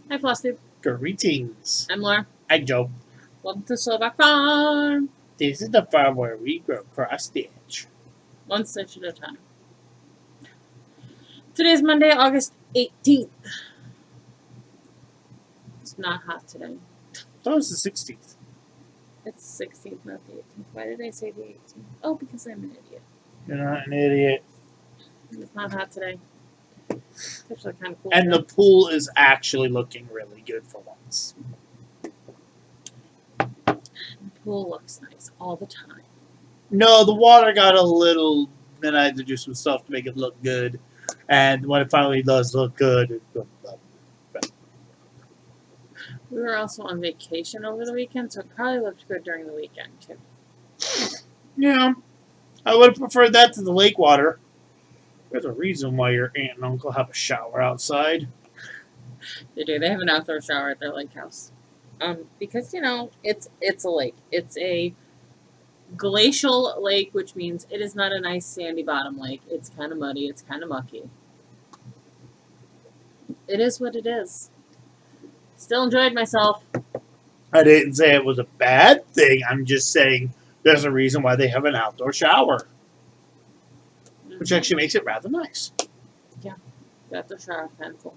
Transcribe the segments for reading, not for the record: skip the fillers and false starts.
Hi, Flosstube. Greetings. I'm Laura. Hi, Joe. Welcome to Slovak Farm. This is the farm where we grow cross stitch. One stitch at a time. Today's Monday, August 18th. It's not hot today. That was the 16th. It's 16th, not the 18th. Why did I say the 18th? Oh, because I'm an idiot. You're not an idiot. It's not hot today. It's actually kind of cool. And the pool is actually looking really good for once. The pool looks nice all the time. No, the water got a little... Then I had to do some stuff to make it look good. And when it finally does look good, it's good. We were also on vacation over the weekend, so it probably looked good during the weekend, too. Yeah. I would have preferred that to the lake water. There's a reason why your aunt and uncle have a shower outside. They do. They have an outdoor shower at their lake house. Because, you know, it's a lake. It's a glacial lake, which means it is not a nice sandy bottom lake. It's kind of muddy. It's kind of mucky. It is what it is. Still enjoyed myself. I didn't say it was a bad thing. I'm just saying there's a reason why they have an outdoor shower. Which actually makes it rather nice. Yeah. Got the shower pencil.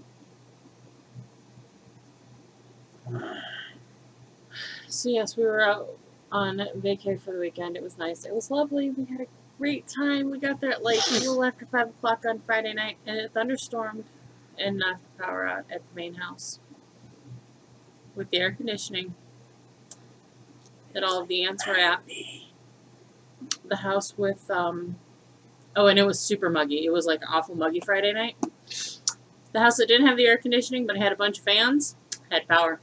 So yes, we were out on vacay for the weekend. It was nice. It was lovely. We had a great time. We got there at like a little after 5 o'clock on Friday night, and it thunderstormed and knocked the power out at the main house. With the air conditioning that all of the ants were at. The house with, oh, and it was super muggy. It was like awful muggy Friday night. The house that didn't have the air conditioning but had a bunch of fans had power.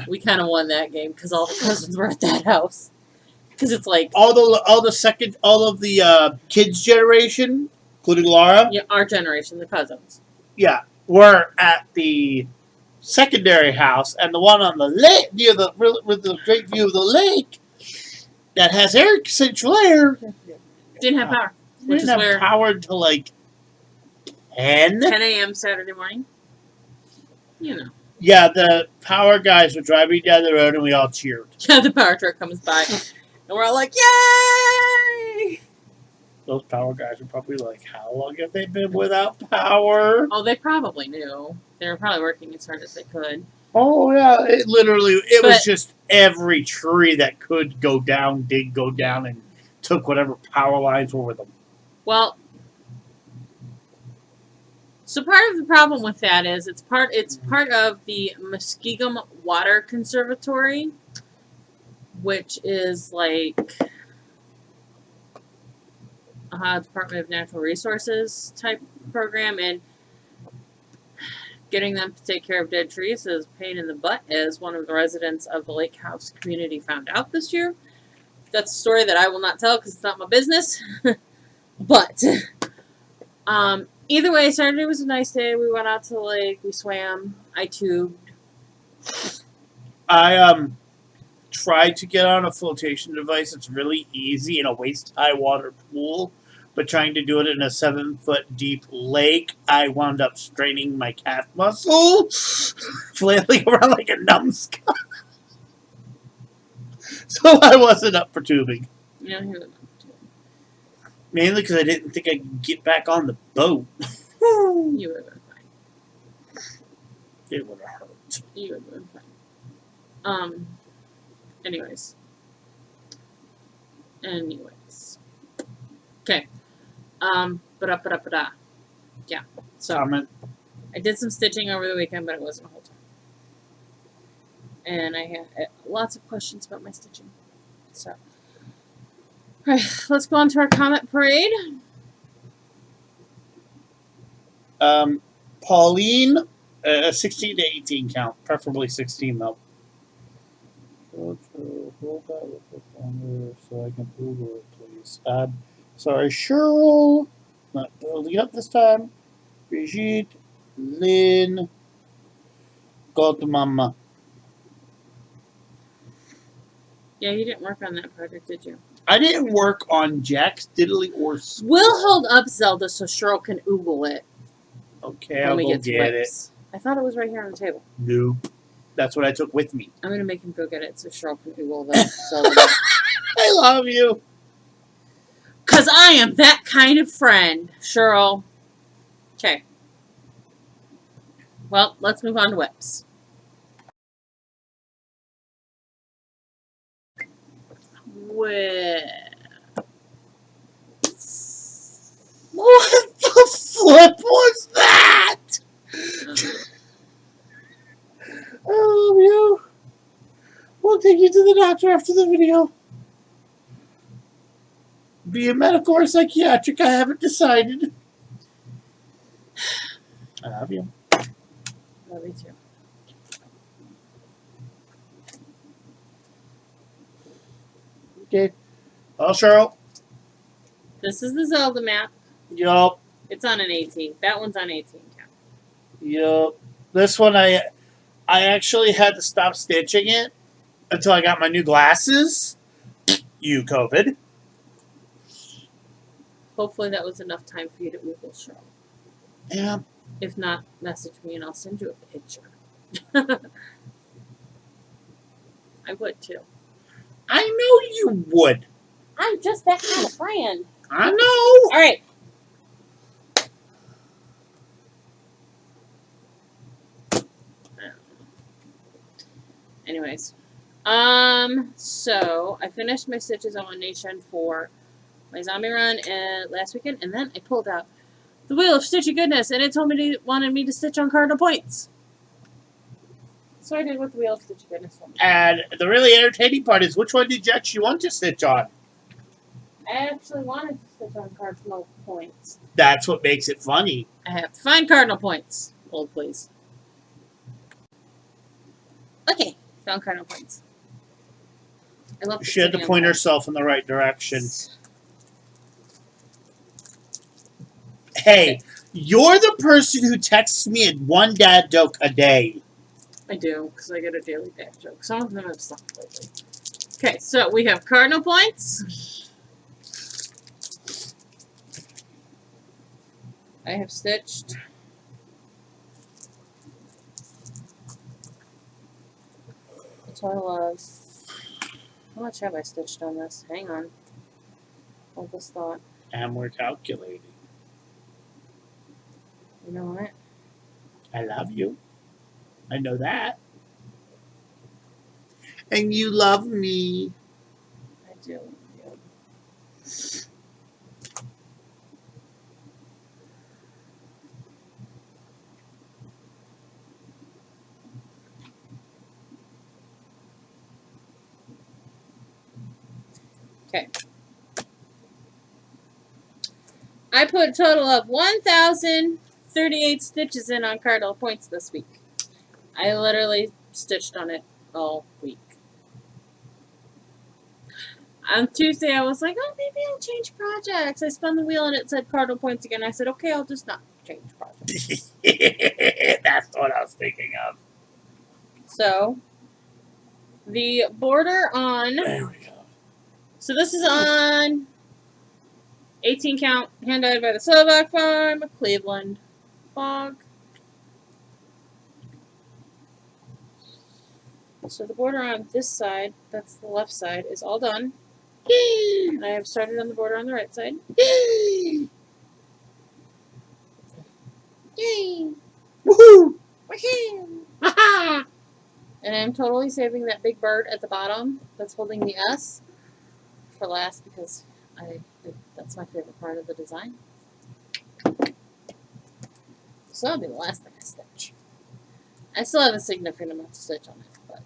We kind of won that game because all the cousins were at that house. Because it's like all of the kids' generation, including Laura. Yeah, our generation, the cousins. Yeah, were at the secondary house, and the one on the lake near with the great view of the lake that has central air Didn't have power. Which didn't is have where power until like 10 a.m. Saturday morning. You know. Yeah, the power guys were driving down the road, and we all cheered. Yeah, the power truck comes by, and we're all like, "Yay!" Those power guys are probably like, how long have they been without power? Oh, they probably knew. They were probably working as hard as they could. Oh, yeah. It was just every tree that could go down, did go down, and took whatever power lines were with them. Well, so part of the problem with that is it's part of the Muskegum Water Conservatory, which is like Department of Natural Resources type program, and getting them to take care of dead trees is a pain in the butt, as one of the residents of the Lake House community found out this year. That's a story that I will not tell because it's not my business. But either way, Saturday was a nice day. We went out to the lake. We swam. I tubed. I tried to get on a flotation device. It's really easy in a waist-high water pool. But trying to do it in a 7-foot deep lake, I wound up straining my calf muscle, flailing around like a numbskull. So I wasn't up for tubing. Yeah, he wasn't up for tubing. Mainly because I didn't think I could get back on the boat. You would have been fine. It would have hurt. You would have been fine. Anyways. Okay. Yeah. So I did some stitching over the weekend, but it wasn't a whole time. And I had lots of questions about my stitching. So, all right, let's go on to our comment parade. Pauline, 16 to 18 count, preferably 16 though. Hold that a bit longer so I can Google it, please. Sorry, Cheryl. Not building up this time. Brigitte, Lynn, Godmama. Yeah, you didn't work on that project, did you? I didn't work on Jack's Diddley or... We'll hold up Zelda so Cheryl can Oogle it. Okay, I'll go get it. I thought it was right here on the table. Nope. That's what I took with me. I'm gonna make him go get it so Cheryl can Google that. I love you. Because I am that kind of friend, Cheryl. Okay. Well, let's move on to whips. What the flip was that? I love you. We'll take you to the doctor after the video. Be a medical or psychiatric, I haven't decided. I love you. Love you too. Okay. Oh, Cheryl. This is the Zelda map. Yup. It's on an 18. That one's on 18 count. Yup. This one I actually had to stop stitching it until I got my new glasses. You COVID. Hopefully that was enough time for you to Google Cheryl. Yeah. If not, message me and I'll send you a picture. I would too. I know you would. I'm just that kind of friend. I know. All right. Anyways, so I finished my stitches on One Nation for my zombie run last weekend, and then I pulled out the Wheel of Stitchy Goodness, and it wanted me to stitch on Cardinal Points. So I did with the Wheel of Stitchy Goodness one. And the really entertaining part is, which one did you actually want to stitch on? I actually wanted to stitch on Cardinal Points. That's what makes it funny. I have to find Cardinal Points. Hold, please. Okay, found Cardinal Points. I love. She had to point herself in the right direction. Hey, you're the person who texts me one dad joke a day. I do, because I get a daily dad joke. Some of them have stopped lately. Okay, so we have Cardinal Points. I have stitched a total of, how much have I stitched on this? Hang on. Hold this thought. And we're calculating. You know what? I love you. I know that. And you love me. I do. Okay. I put a total of 1,038 stitches in on Cardinal Points this week. I literally stitched on it all week. On Tuesday, I was like, oh, maybe I'll change projects. I spun the wheel and it said Cardinal Points again. I said, okay, I'll just not change projects. That's what I was thinking of. So, the border on... There we go. So this is on 18 count, hand-dyed by the Silverback Farm, Cleveland Fog. So the border on this side, that's the left side, is all done. Yay! And I have started on the border on the right side. Yay! Yay! Woohoo! Woohoo! And I'm totally saving that big bird at the bottom that's holding the S for last because that's my favorite part of the design. So that'll be the last thing I stitch. I still have a significant amount to stitch on it, but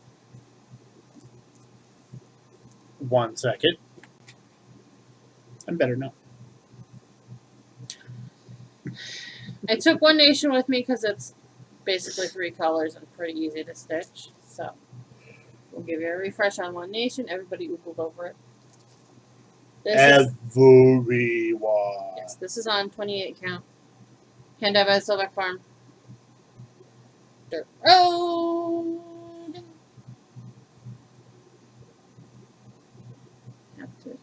1 second. I'm better now. I took One Nation with me because it's basically 3 colors and pretty easy to stitch. So we'll give you a refresh on One Nation. Everybody oogled over it. Everyone. Yes, this is on 28 count. Hand-dyed by the Silverback Farm. Dirt Road. Have to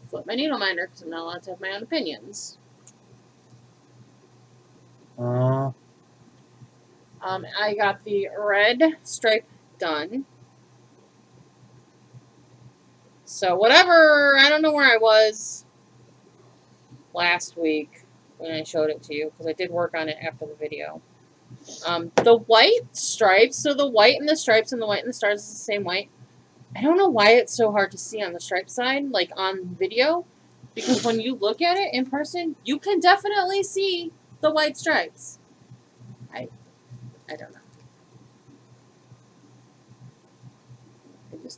flip my needle minder because I'm not allowed to have my own opinions. I got the red stripe done. So whatever, I don't know where I was last week when I showed it to you, because I did work on it after the video. The white stripes, so the white and the stripes and the white and the stars is the same white. I don't know why it's so hard to see on the stripe side, like on video, because when you look at it in person, you can definitely see the white stripes. I don't know.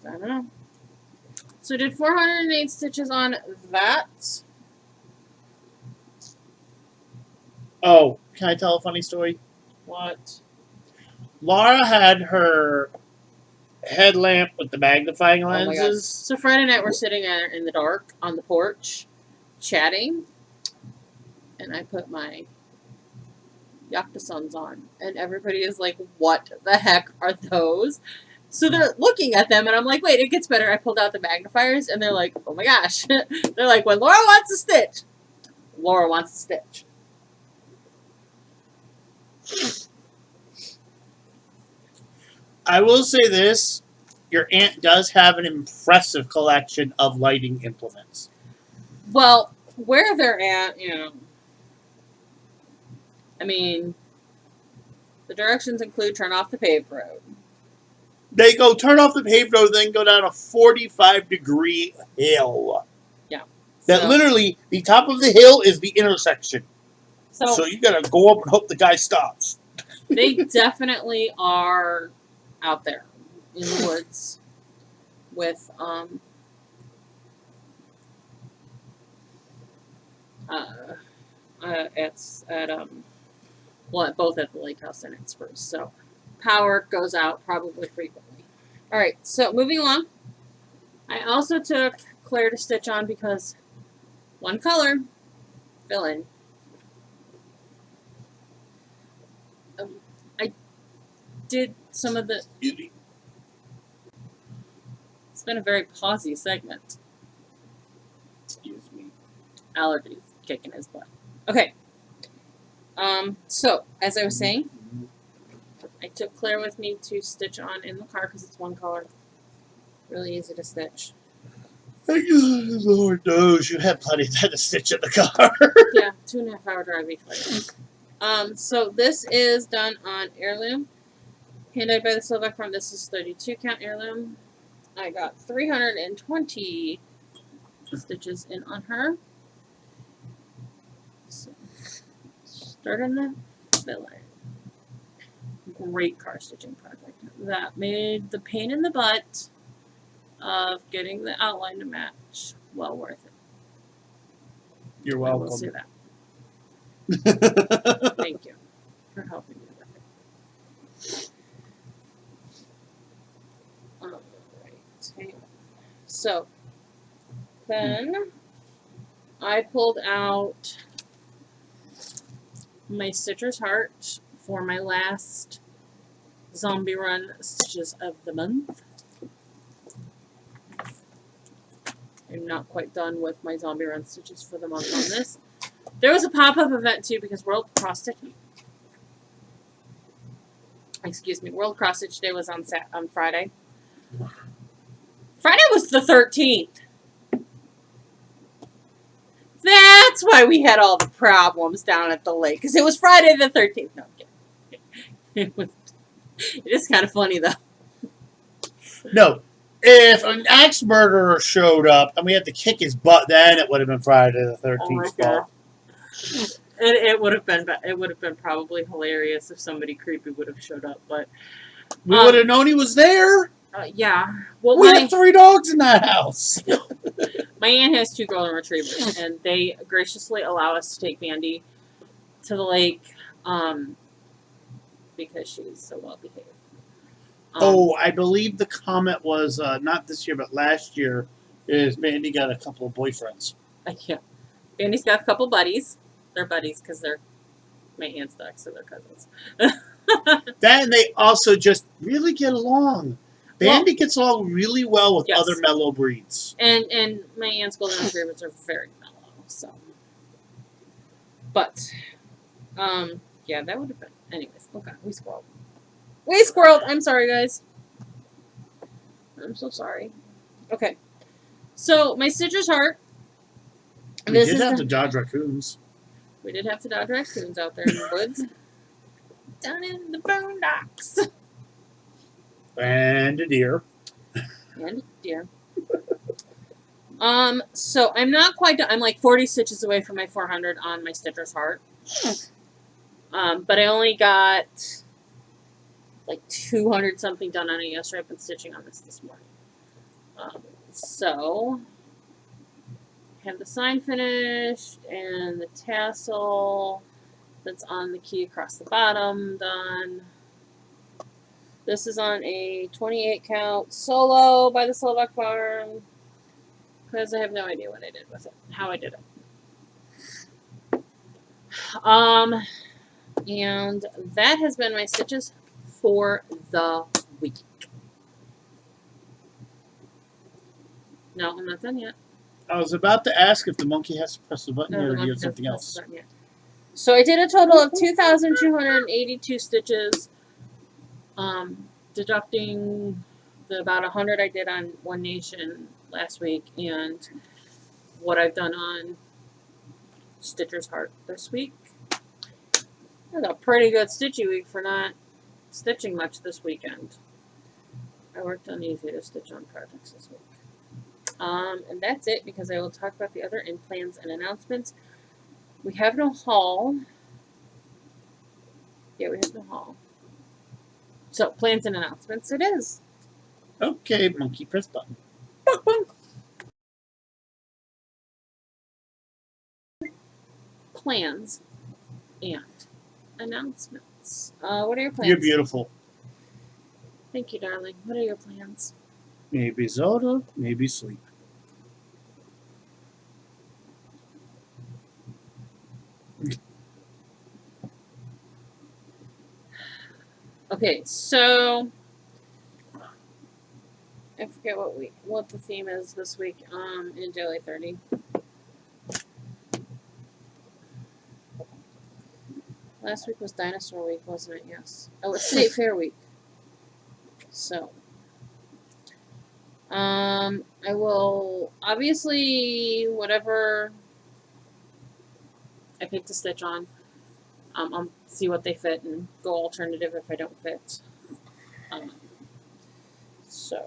I don't know. So I did 408 stitches on that. Oh, can I tell a funny story? What? Laura had her headlamp with the magnifying Oh my god. lenses. So Friday night we're sitting there in the dark on the porch, chatting, and I put my Yakuza on, and everybody is like, "What the heck are those?" So they're looking at them, and I'm like, "Wait, it gets better." I pulled out the magnifiers, and they're like, "Oh my gosh!" They're like, "When Laura wants to stitch, Laura wants to stitch." I will say this: your aunt does have an impressive collection of lighting implements. Well, where they're at, you know, I mean, the directions include turn off the paved road. They go turn off the paved road, then go down a 45-degree hill. Yeah. That So- literally, the top of the hill is the intersection. So So you gotta go up and hope the guy stops. they definitely are out there in the woods with it's at well, both at the lake house and at Spruce. So power goes out probably frequently. All right, so moving along. I also took Claire to stitch on because one color, fill in. I did some of the. Beauty. It's been a very pausey segment. Excuse me. Allergies kicking his butt. Okay. So as I was saying, I took Claire with me to stitch on in the car because it's one color. Really easy to stitch. Lord knows you had plenty of time to stitch in the car. Yeah, 2.5 hour drive each way. So this is done on heirloom. Hand-dyed by the Silvac Farm. This is 32 count heirloom. I got 320 stitches in on her. So, starting the filler. Great car stitching project. That made the pain in the butt of getting the outline to match well worth it. You're I will welcome. say that. Thank you for helping me with it. Alright. So then I pulled out my Stitcher's Heart for my last zombie run stitches of the month. I'm not quite done with my zombie run stitches for the month on this. There was a pop-up event too because World Cross Stitch World Cross Stitch Day was on Friday. Friday was the 13th. That's why we had all the problems down at the lake, because it was Friday the 13th. No, I'm kidding. It is kind of funny though. No. If an axe murderer showed up and we had to kick his butt, then it would have been Friday the 13th. Oh my god. It would have been probably hilarious if somebody creepy would have showed up, but We would have known he was there. yeah. Well, We had 3 dogs in that house. my aunt has 2 golden retrievers, and they graciously allow us to take Mandy to the lake because she's so well behaved. I believe the comment was not this year, but last year. Is Mandy got a couple of boyfriends? Yeah. Mandy's got a couple buddies. They're buddies because they're my aunt's dogs, so they're cousins. Then they also just really get along. Mandy gets along really well with Yes. other mellow breeds. And my aunt's golden retrievers are very mellow, so. But, yeah, that would have been. Anyways, oh god, we squalled. We squirreled. I'm sorry, guys. I'm so sorry. Okay. So, my Stitcher's Heart. We This did is have the- to dodge raccoons. We did have to dodge raccoons out there in the woods. Down in the boondocks. And a deer. And deer. So I'm not quite done. I'm like 40 stitches away from my 400 on my Stitcher's Heart. But I only got like 200 something done on it yesterday. I've been stitching on this morning. So I have the sign finished and the tassel that's on the key across the bottom done. This is on a 28 count solo by the Slovak Farm because I have no idea what I did with it, how I did it. And that has been my stitches for the week. No, I'm not done yet. I was about to ask if the monkey has to press the button No, yet the or do you monkey have something doesn't press else. the button yet. So I did a total of 2,282 stitches, deducting the about 100 I did on One Nation last week and what I've done on Stitcher's Heart this week. It was a pretty good stitchy week for not stitching much this weekend. I worked on easy to stitch on projects this week. And that's it because I will talk about the other in plans and announcements. We have no haul. Yeah, we have no haul. So, plans and announcements it is. Okay, monkey, press button. Bonk, bonk. Plans and announcements. What are your plans? You're beautiful. Thank you, darling. What are your plans? Maybe Zelda, maybe sleep. Okay, so I forget what the theme is this week in Daily 30. Last week was Dinosaur Week, wasn't it? Yes. Oh, it's State Fair Week. So, I will obviously whatever I pick to stitch on, I'll see what they fit and go alternative if I don't fit. So,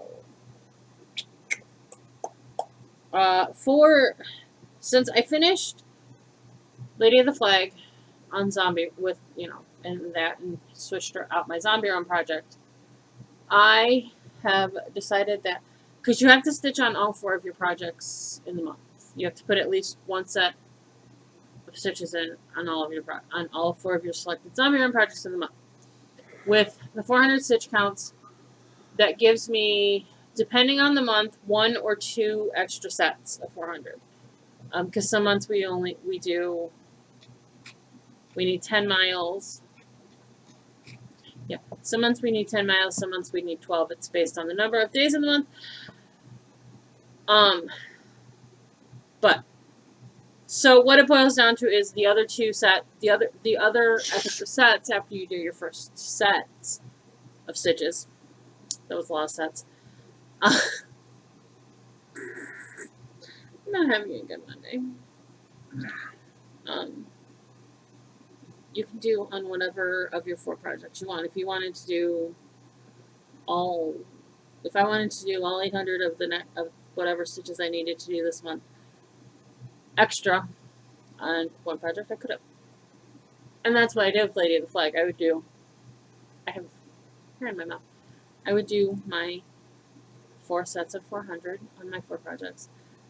since I finished Lady of the Flag on Zombie with and switched out my Zombie Run project, I have decided that because you have to stitch on all 4 of your projects in the month, you have to put at least one set of stitches in on all 4 of your selected Zombie Run projects in the month. With the 400 stitch counts, that gives me, depending on the month, 1 or 2 extra sets of 400. Because some months we need 10 miles. Yeah, some months we need 10 miles, some months we need 12. It's based on the number of days in the month. But so what it boils down to is the other extra sets after you do your first sets of stitches. That was a lot of sets. I'm not having a good Monday. You can do on whatever of your 4 projects you want. If you wanted to do if I wanted to do all 800 of whatever stitches I needed to do this month extra on one project, I could have. And that's what I did with Lady of the Flag. I have hair in my mouth. I would do my 4 sets of 400 on my 4 projects,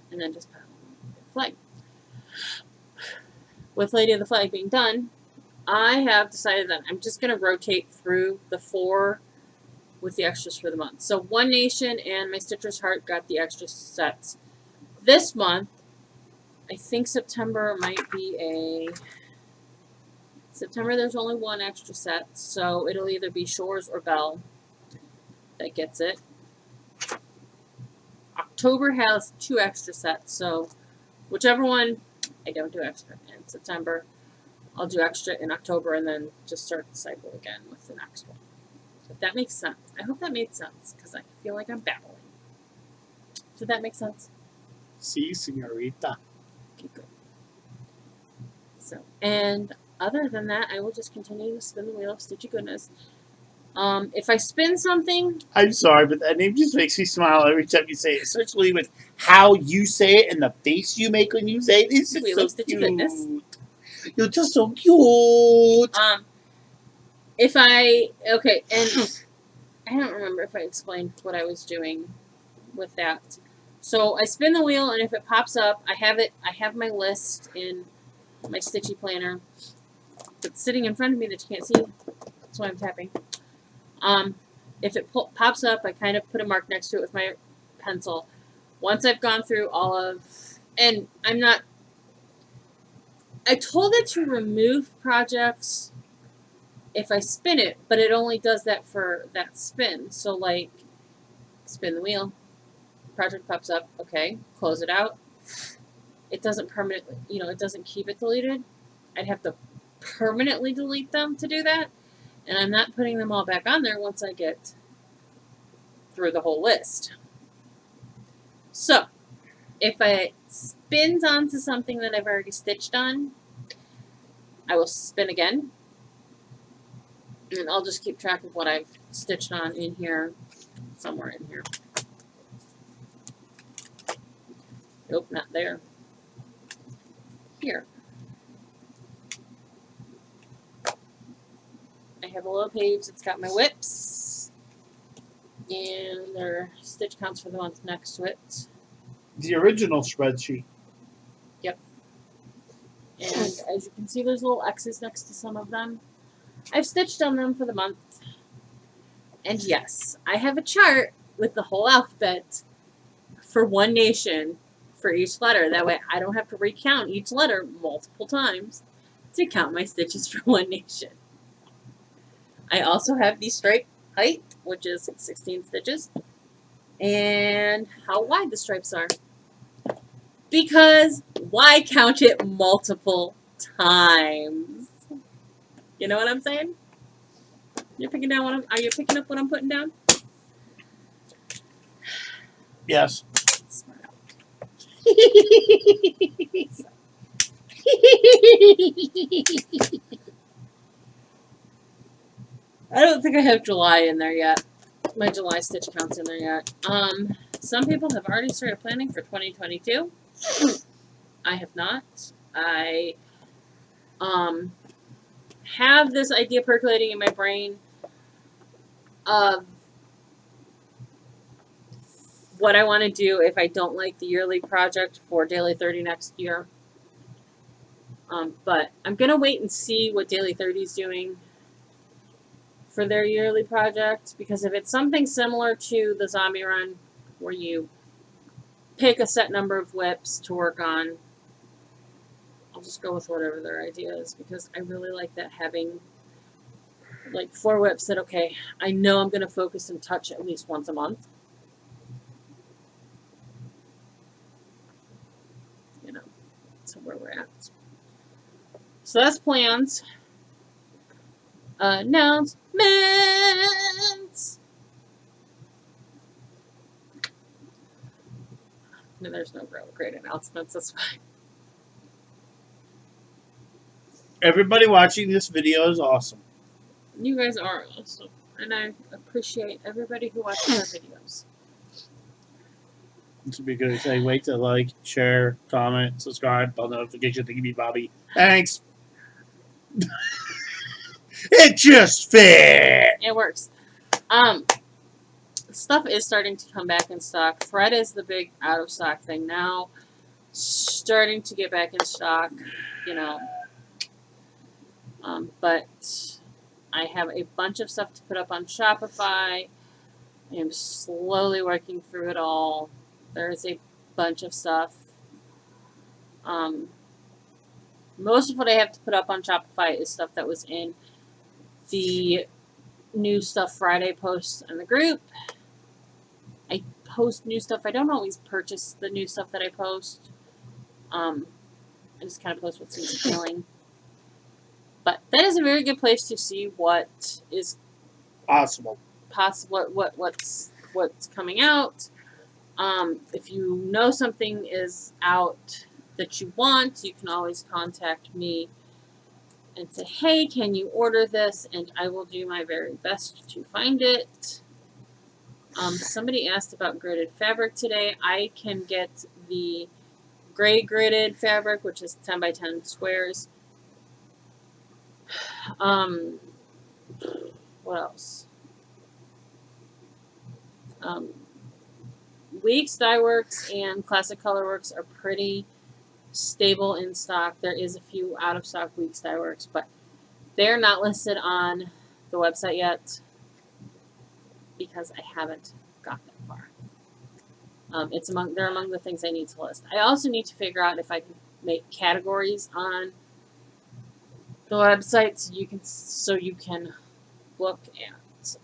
and then just pile on the flag. With Lady of the Flag being done, I have decided that I'm just going to rotate through the 4 with the extras for the month. So One Nation and my Stitcher's Heart got the extra sets. This month, I think September might be September there's only 1 extra set, so it'll either be Shores or Belle that gets it. October has 2 extra sets, so whichever one I don't do extra in September, I'll do extra in October and then just start the cycle again with the next one. If that makes sense. I hope that made sense because I feel like I'm babbling. Did that make sense? Si, señorita. Okay, good. So, and other than that, I will just continue to spin the wheel of Stitchy Goodness. If I spin something, I'm sorry, but that name just makes me smile every time you say it, especially with how you say it and the face you make when you say it. It's The just wheel so of Stitchy cute. Goodness. You're just so cute. If I okay, and I don't remember if I explained what I was doing with that. So I spin the wheel, and if it pops up, I have it. I have my list in my Stitchy planner. It's sitting in front of me that you can't see. That's why I'm tapping. If it pops up, I kind of put a mark next to it with my pencil. Once I've gone through all of, and I'm not. I told it to remove projects if I spin it, but it only does that for that spin. So like, spin the wheel, project pops up, okay, close it out. It doesn't permanently, it doesn't keep it deleted. I'd have to permanently delete them to do that. And I'm not putting them all back on there once I get through the whole list. So, if it spins onto something that I've already stitched on, I will spin again. And I'll just keep track of what I've stitched on in here, somewhere in here. Nope, not there. Here. I have a little page that's got my whips. And their stitch counts for the month next to it. The original spreadsheet. Yep. And as you can see, there's little X's next to some of them. I've stitched on them for the month. And yes, I have a chart with the whole alphabet for one nation for each letter. That way I don't have to recount each letter multiple times to count my stitches for one nation. I also have the stripe height, which is 16 stitches, and how wide the stripes are. Because why count it multiple times? You know what I'm saying? You're picking down are you picking up what I'm putting down? Yes. Smart. I don't think I have July in there yet. My July stitch count's in there yet. Some people have already started planning for 2022. I have not. I have this idea percolating in my brain of what I want to do if I don't like the yearly project for Daily 30 next year. But I'm going to wait and see what Daily 30 is doing for their yearly project, because if it's something similar to the zombie run where you pick a set number of whips to work on, I'll just go with whatever their idea is, because I really like that, having like 4 whips that, okay, I know I'm going to focus and touch at least once a month. So where we're at. So that's plans. Announcements. No, there's no great announcements. That's fine. Everybody watching this video is awesome. You guys are awesome, and I appreciate everybody who watches our videos. This would be good. Say, wait to like, share, comment, subscribe, bell notification. Thank you, Bobby. Thanks. It just fit. It works. Stuff is starting to come back in stock. Thread is the big out of stock thing now. Starting to get back in stock, but I have a bunch of stuff to put up on Shopify. I'm slowly working through it all. There's a bunch of stuff. Most of what I have to put up on Shopify is stuff that was in the New Stuff Friday posts in the group. I post new stuff. I don't always purchase the new stuff that I post. I just kind of post what seems appealing. But that is a very good place to see what is possible. what's coming out. If you know something is out that you want, you can always contact me and say, hey, can you order this? And I will do my very best to find it. Somebody asked about gridded fabric today. I can get the gray gridded fabric, which is 10 by 10 squares. What else? Weeks Dye Works and Classic Color Works are pretty stable in stock. There is a few out of stock Weeks Dye Works, but they're not listed on the website yet because I haven't got that far. They're among the things I need to list. I also need to figure out if I can make categories on the website so you can look at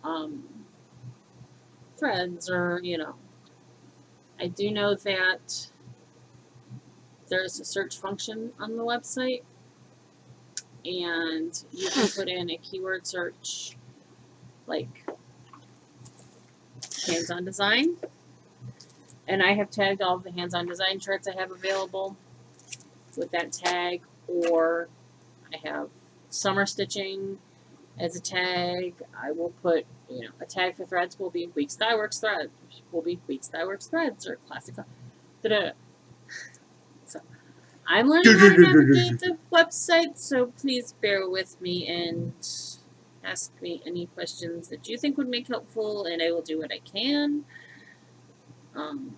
threads or I do know that there's a search function on the website and you can put in a keyword search like hands-on design, and I have tagged all of the hands-on design shirts I have available with that tag, or I have summer stitching as a tag. I will put a tag for threads will be Weeks Dye Works threads, will be Weeks Dye Works threads or classic. So I'm learning how to navigate the website, so please bear with me and ask me any questions that you think would make helpful, and I will do what I can. I'm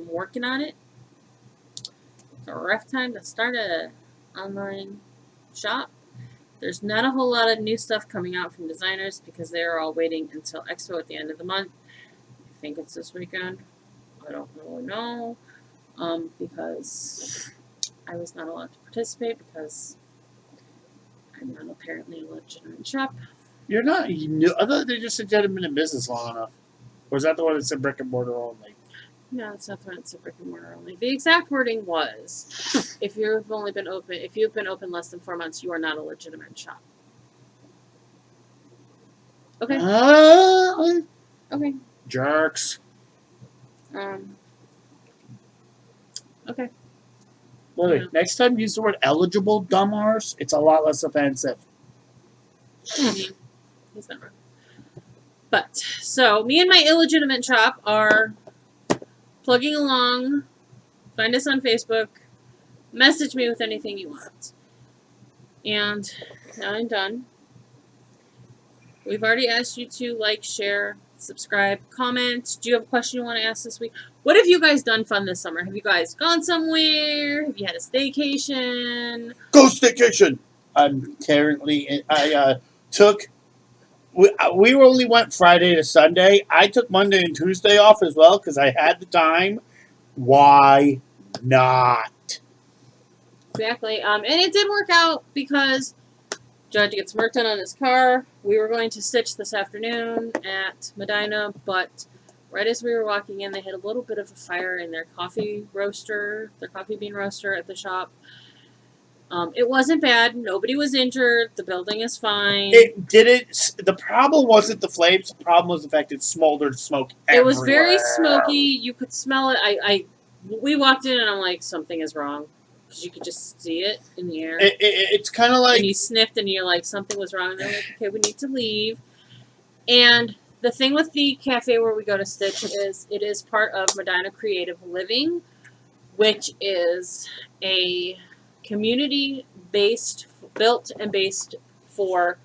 working on it. It's a rough time to start a online shop. There's not a whole lot of new stuff coming out from designers because they're all waiting until Expo at the end of the month. I think it's this weekend. I don't really know. Because I was not allowed to participate because I'm not apparently a legitimate shop. You're not. I thought they just said you hadn't been in business long enough. Or is that the one that said brick and mortar only? No, it's not the one that said brick and mortar only. The exact wording was, if you've been open less than 4 months, you are not a legitimate shop. Okay. Okay. Jerks. Okay. Look, Yeah. next time use the word eligible, dumb arse. It's a lot less offensive. He's not wrong. But, so, me and my illegitimate shop are plugging along. Find us on Facebook. Message me with anything you want. And now I'm done. We've already asked you to like, share, subscribe, comment. Do you have a question you want to ask this week? What have you guys done fun this summer? Have you guys gone somewhere? Have you had a staycation? Go staycation! I'm currently. I took. We only went Friday to Sunday. I took Monday and Tuesday off as well because I had the time. Why not? Exactly. And it did work out because John had to get some work done on his car. We were going to stitch this afternoon at Medina, but right as we were walking in, they had a little bit of a fire in their coffee bean roaster at the shop. It wasn't bad. Nobody was injured. The building is fine. It didn't. The problem wasn't the flames. The problem was the fact it smoldered smoke everywhere. It was very smoky. You could smell it. We walked in and I'm like, something is wrong. Because you could just see it in the air. It's kind of like... And you sniffed and you're like, something was wrong. And they're like, okay, we need to leave. And the thing with the cafe where we go to stitch is it is part of Medina Creative Living, which is a community built and based for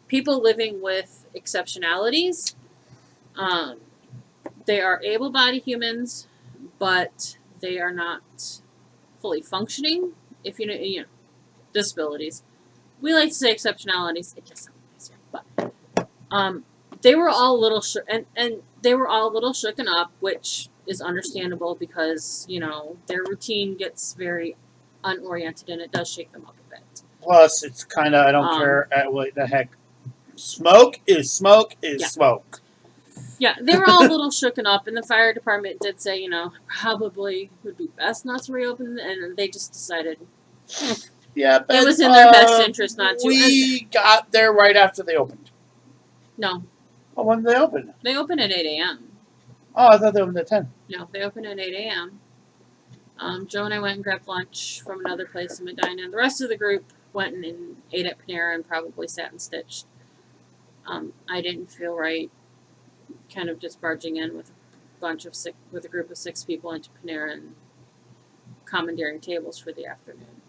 people living with exceptionalities. They are able-bodied humans, but they are not fully functioning. If you know, disabilities. We like to say exceptionalities. It just sounds nicer. But they were all a little and they were all a little shooken up, which is understandable because their routine gets very unoriented and it does shake them up a bit. Plus, it's kind of I don't care what the heck. Smoke is smoke is smoke. Yeah, they were all a little shooken up, and the fire department did say, probably would be best not to reopen, and they just decided. Yeah, but it was in their best interest not to. We got there right after they opened. No, Oh, when did they open? they open at 8 a.m. Oh, I thought they opened at 10. No, they open at 8 a.m. Joe and I went and grabbed lunch from another place in Medina. The rest of the group went and ate at Panera and probably sat and stitched. I didn't feel right kind of just barging in with a group of 6 people into Panera and commandeering tables for the afternoon.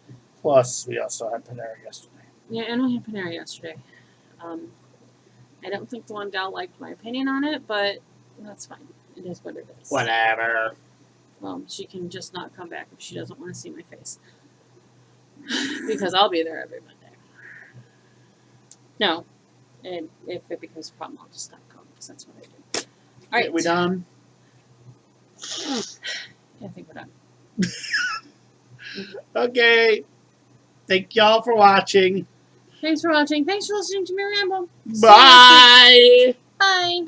Plus, we also had Panera yesterday. Yeah, and we had Panera yesterday. I don't think the one gal liked my opinion on it, but that's fine. It is what it is. Whatever. Well, she can just not come back if she doesn't want to see my face. Because I'll be there every Monday. No. And if it becomes a problem, I'll just stop going because that's what I do. All right. We done? Yeah, I think we're done. Okay. Thank y'all for watching. Thanks for watching. Thanks for listening to me ramble. Bye. Bye.